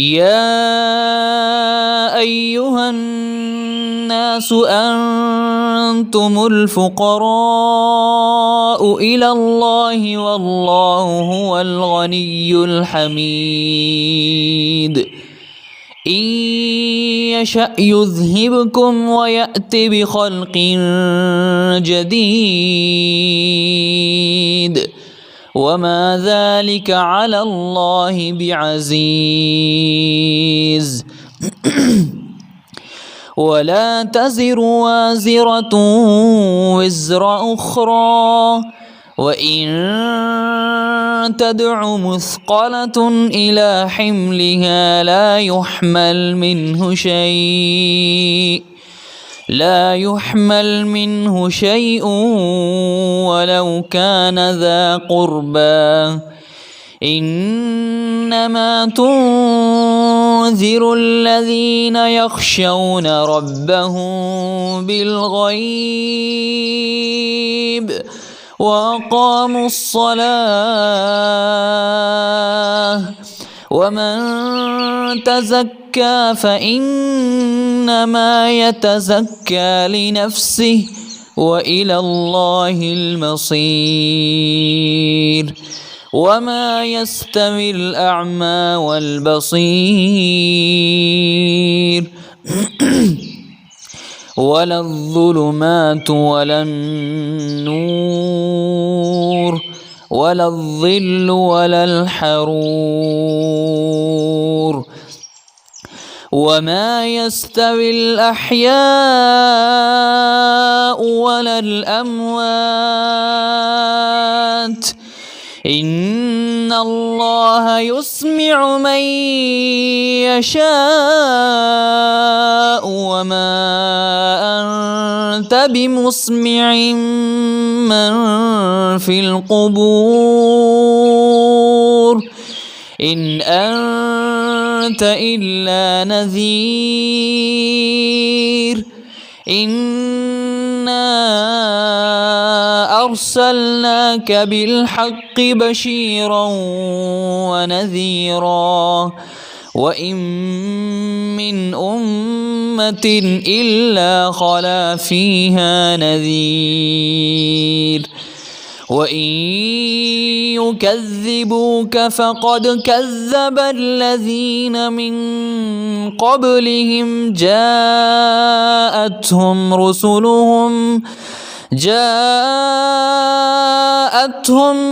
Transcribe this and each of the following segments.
يا أيها الناس أنتم الفقراء إلى الله والله هو الغني الحميد إن يشأ يذهبكم ويأت بخلق جديد وما ذلك على الله بعزيز ولا تزر وازرة وزر أخرى وإن تدع مثقلة إلى حملها لا يحمل منه شيء ولو كان ذا قربى إنما تنذر الذين يخشون ربهم بالغيب وأقاموا الصلاة ومن تزكى فإنما يتزكى لنفسه وإلى الله المصير وما يستوي الأعمى والبصير ولا الظلمات ولا النور ولا الظل ولا الحرور وما يستوي الأحياء ولا الأموات إن الله يسمع من يشاء وما أنت بمسمع من في القبور إن أنت إلا نذير إنا أرسلناك بالحق بشيرا ونذيرا وإن من أمة إلا خلا فيها نذير وإن يكذبوك فقد كذب الذين من قبلهم جاءتهم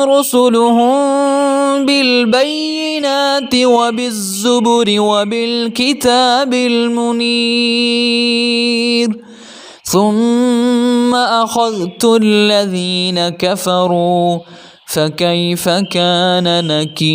رسلهم بالبينات وبالزبر وبالكتاب المنير ثم أخذت الذين كفروا فكيف كان نكير.